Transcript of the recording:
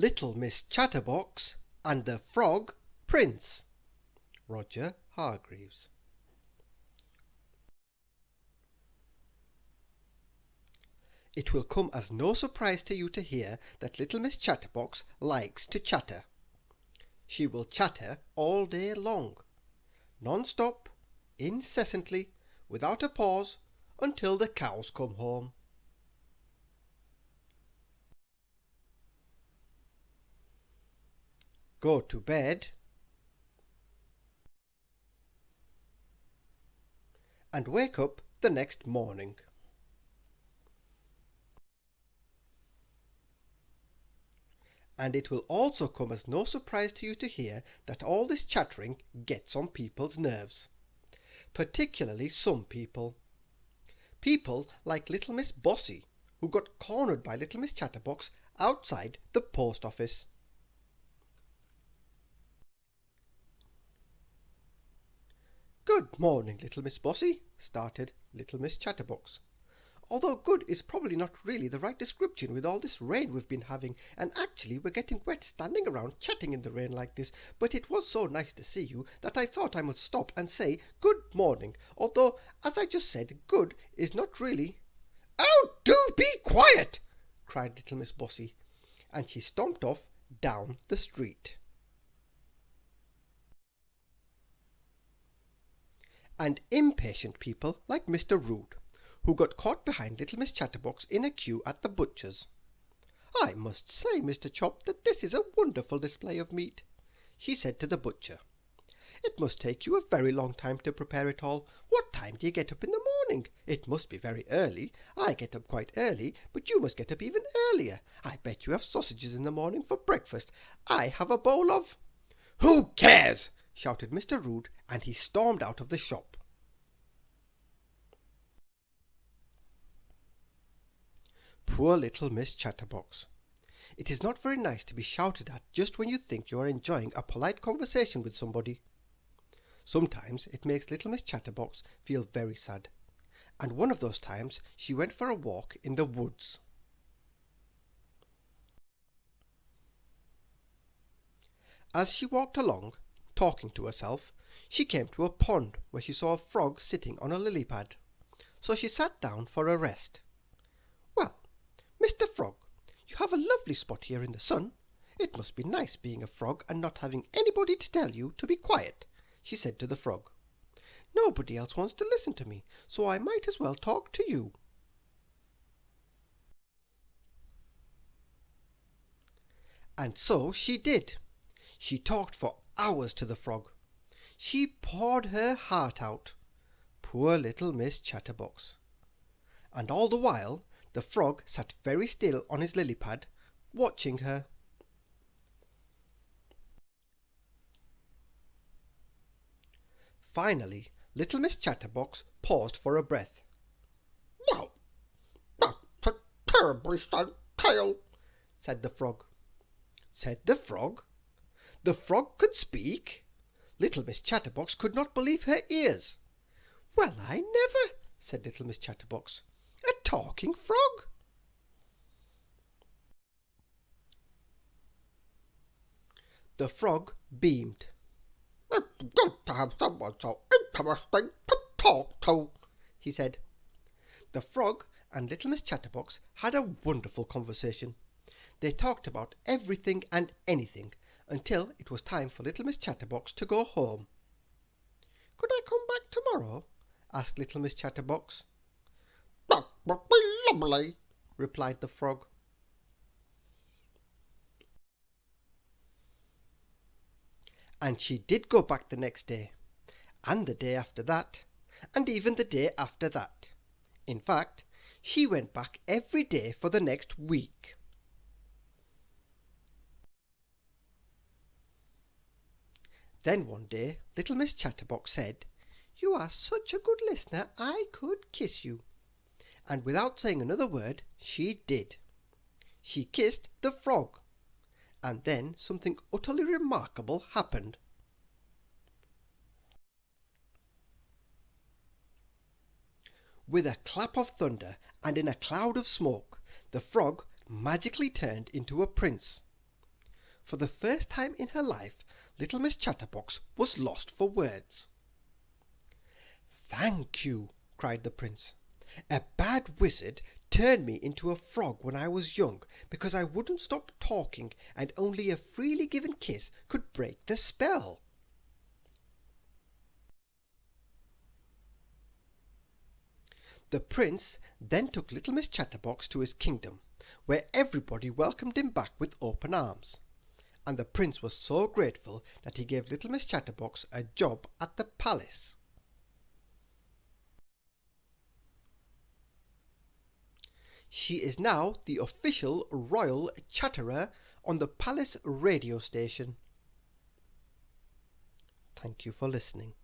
Little Miss Chatterbox and the Frog Prince. Roger Hargreaves. It will come as no surprise to you to hear that little Miss Chatterbox likes to chatter. She will chatter all day long, non-stop, incessantly, without a pause, until the cows come home. Go to bed and wake up the next morning. And it will also come as no surprise to you to hear that all this chattering gets on people's nerves, particularly some people. People like little Miss Bossy, who got cornered by little Miss Chatterbox outside the post office. "Good morning, little Miss Bossy," started little Miss Chatterbox. "Although good is probably not really the right description with all this rain we've been having, and actually we're getting wet standing around chatting in the rain like this, but it was so nice to see you that I thought I must stop and say good morning, although, as I just said, good is not really—" "Oh, do be quiet!" cried little Miss Bossy, and she stomped off down the street. And impatient people like Mr. Rude, who got caught behind little Miss Chatterbox in a queue at the butcher's. "I must say, Mr. Chop, that this is a wonderful display of meat," she said to the butcher. "It must take you a very long time to prepare it all. What time do you get up in the morning? It must be very early. I get up quite early, but you must get up even earlier. I bet you have sausages in the morning for breakfast. I have a bowl of—" "Who cares?" shouted Mr. Rude, and he stormed out of the shop. Poor little Miss Chatterbox. It is not very nice to be shouted at just when you think you are enjoying a polite conversation with somebody. Sometimes it makes little Miss Chatterbox feel very sad, and one of those times she went for a walk in the woods. As she walked along, talking to herself, she came to a pond where she saw a frog sitting on a lily pad. So she sat down for a rest. "Well, Mr. Frog, you have a lovely spot here in the sun. It must be nice being a frog and not having anybody to tell you to be quiet," she said to the frog. "Nobody else wants to listen to me, so I might as well talk to you." And so she did. She talked for hours to the frog. She poured her heart out. Poor little Miss Chatterbox. And all the while the frog sat very still on his lily pad, watching her. Finally, little Miss Chatterbox paused for a breath. "Now, that's a terribly sad tale," said the frog. Said the frog? The frog could speak? Little Miss Chatterbox could not believe her ears. "Well, I never!" said little Miss Chatterbox. "A talking frog!" The frog beamed. "It's good to have someone so interesting to talk to," he said. The frog and little Miss Chatterbox had a wonderful conversation. They talked about everything and anything until it was time for little Miss Chatterbox to go home. "Could I come back tomorrow?" asked little Miss Chatterbox. "That would be lovely," replied the frog. And she did go back the next day, and the day after that, and even the day after that. In fact, she went back every day for the next week. Then one day little Miss Chatterbox said, "You are such a good listener, I could kiss you." And without saying another word, she did. She kissed the frog. And then something utterly remarkable happened. With a clap of thunder and in a cloud of smoke, the frog magically turned into a prince. For the first time in her life, little Miss Chatterbox was lost for words. "Thank you," cried the prince. "A bad wizard turned me into a frog when I was young, because I wouldn't stop talking, and only a freely given kiss could break the spell." The prince then took little Miss Chatterbox to his kingdom, where everybody welcomed him back with open arms, and the prince was so grateful that he gave little Miss Chatterbox a job at the palace. She is now the official royal chatterer on the palace radio station. Thank you for listening.